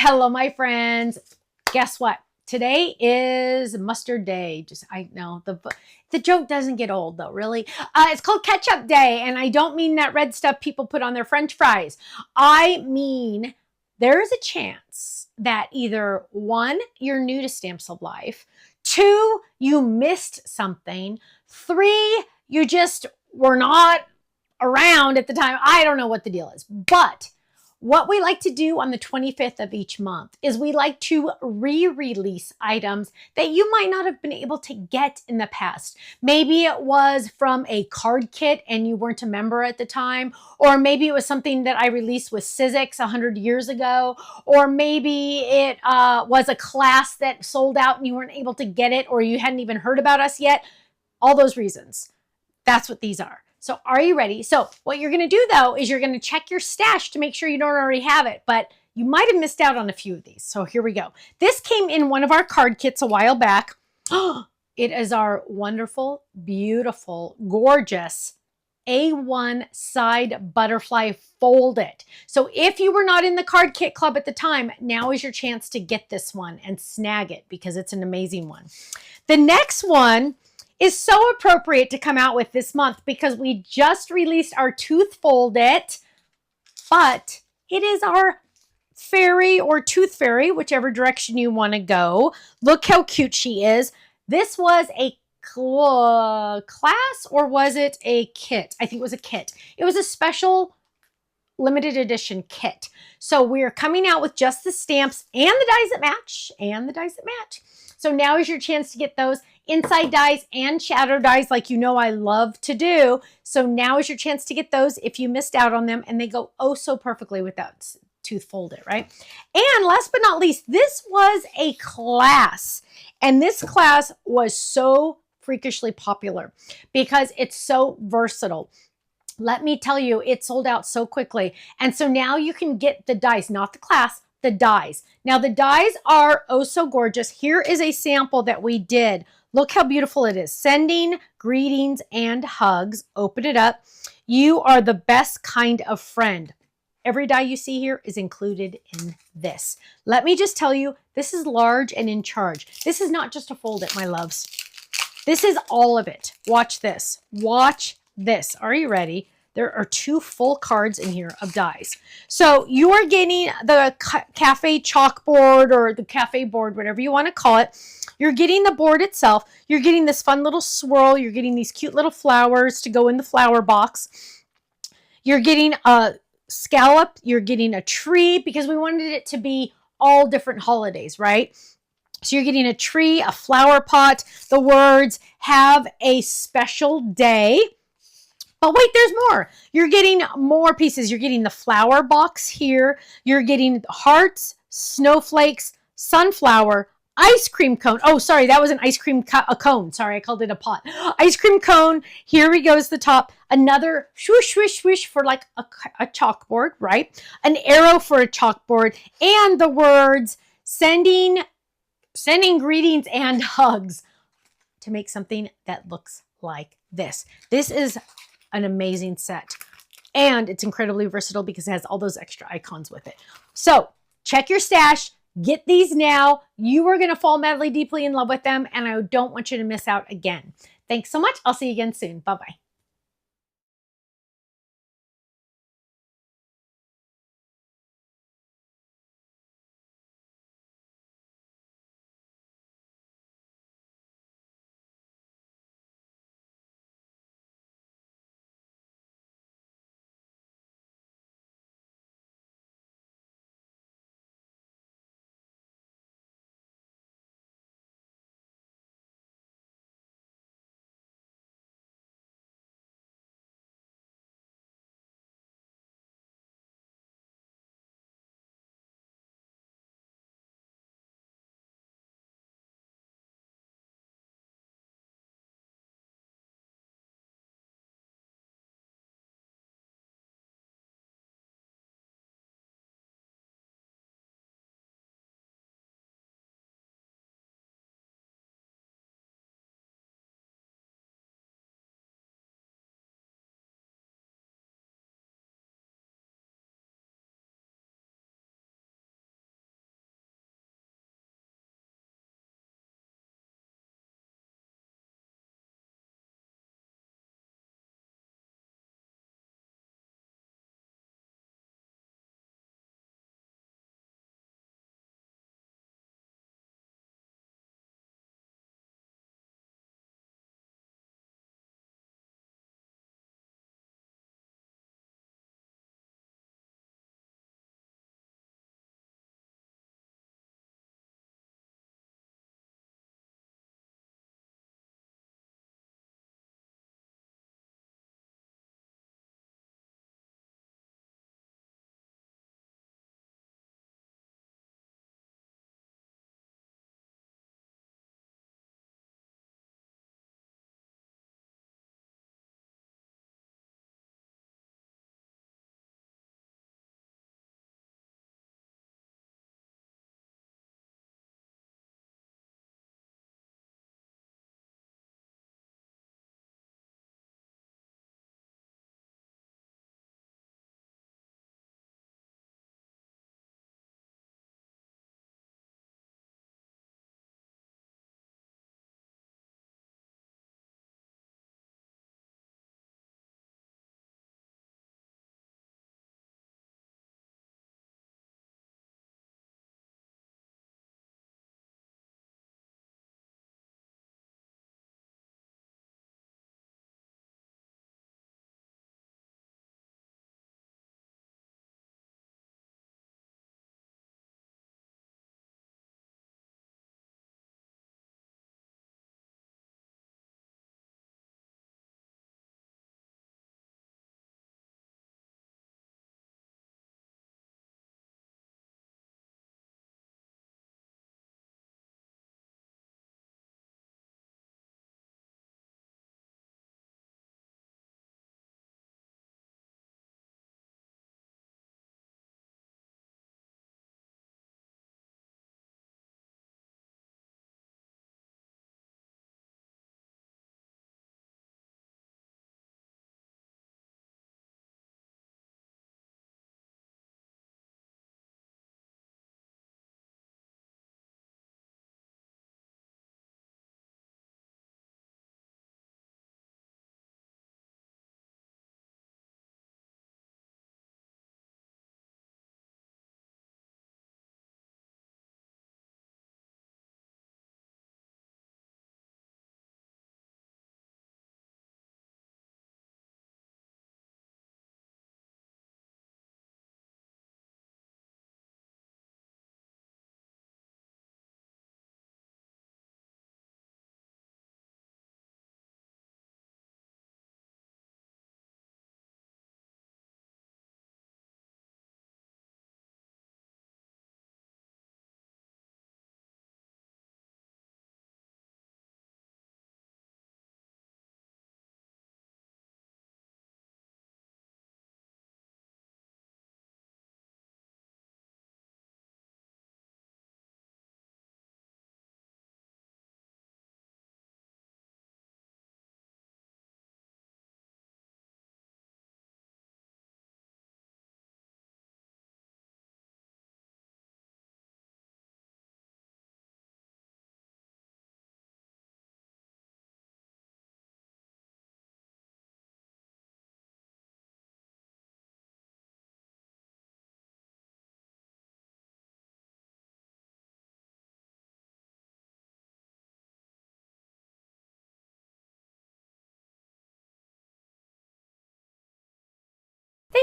Hello, my friends. Guess what? Today is mustard day. I know the joke doesn't get old though, really. It's called ketchup day, and I don't mean that red stuff people put on their French fries. I mean there's a chance that either one, you're new to Stamps of Life, two, you missed something, three, you just were not around at the time. I don't know what the deal is, but what we like to do on the 25th of each month is we like to re-release items that you might not have been able to get in the past. Maybe it was from a card kit and you weren't a member at the time, or maybe it was something that I released with Sizzix 100 years ago, or maybe it was a class that sold out and you weren't able to get it, or you hadn't even heard about us yet. All those reasons. That's what these are. So are you ready? So what you're going to do though is you're going to check your stash to make sure you don't already have it, but you might have missed out on a few of these. So here we go. This came in one of our card kits a while back. It is our wonderful, beautiful, gorgeous A1 side butterfly folded. So if you were not in the card kit club at the time, now is your chance to get this one and snag it because it's an amazing one. The next one is so appropriate to come out with this month because we just released our tooth folded, but it is our fairy or tooth fairy, whichever direction you want to go. Look how cute she is. This was a class, or was it a kit? I think it was a kit. It was a special limited edition kit. So we're coming out with just the stamps and the dies that match, So now is your chance to get those inside dies and shadow dies like you know I love to do. So now is your chance to get those if you missed out on them, and they go oh so perfectly with that tooth folded, right? And last but not least, this was a class, and this class was so freakishly popular because it's so versatile. Let me tell you, it sold out so quickly. And so now you can get the dies, not the class, the dies. Now the dies are oh so gorgeous. Here is a sample that we did. Look how beautiful it is. Sending greetings and hugs. Open it up. You are the best kind of friend. Every die you see here is included in this. Let me just tell you, this is large and in charge. This is not just a fold it, my loves. This is all of it. Watch this. Watch this. Are you ready? There are 2 full cards in here of dies. So you are getting the cafe chalkboard or the cafe board, whatever you want to call it. You're getting the board itself. You're getting this fun little swirl. You're getting these cute little flowers to go in the flower box. You're getting a scallop. You're getting a tree because we wanted it to be all different holidays, right? So you're getting a tree, a flower pot, the words, have a special day. But wait, there's more. You're getting more pieces. You're getting the flower box here. You're getting hearts, snowflakes, sunflower, ice cream cone. Oh, sorry, that was an ice cream cone. Sorry, I called it a pot. Ice cream cone. Here we go is the top. Another swoosh, swoosh, swoosh for like a chalkboard, right? An arrow for a chalkboard. And the words sending greetings and hugs to make something that looks like this. This is an amazing set, and it's incredibly versatile because it has all those extra icons with it. So check your stash, get these now. You are going to fall madly deeply in love with them, and I don't want you to miss out again. Thanks so much. I'll see you again soon. Bye-bye.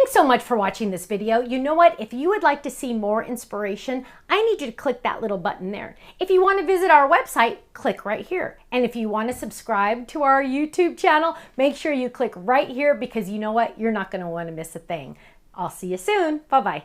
Thanks so much for watching this video. You know what? If you would like to see more inspiration, I need you to click that little button there. If you want to visit our website, click right here. And if you want to subscribe to our YouTube channel, make sure you click right here because you know what? You're not going to want to miss a thing. I'll see you soon. Bye-bye.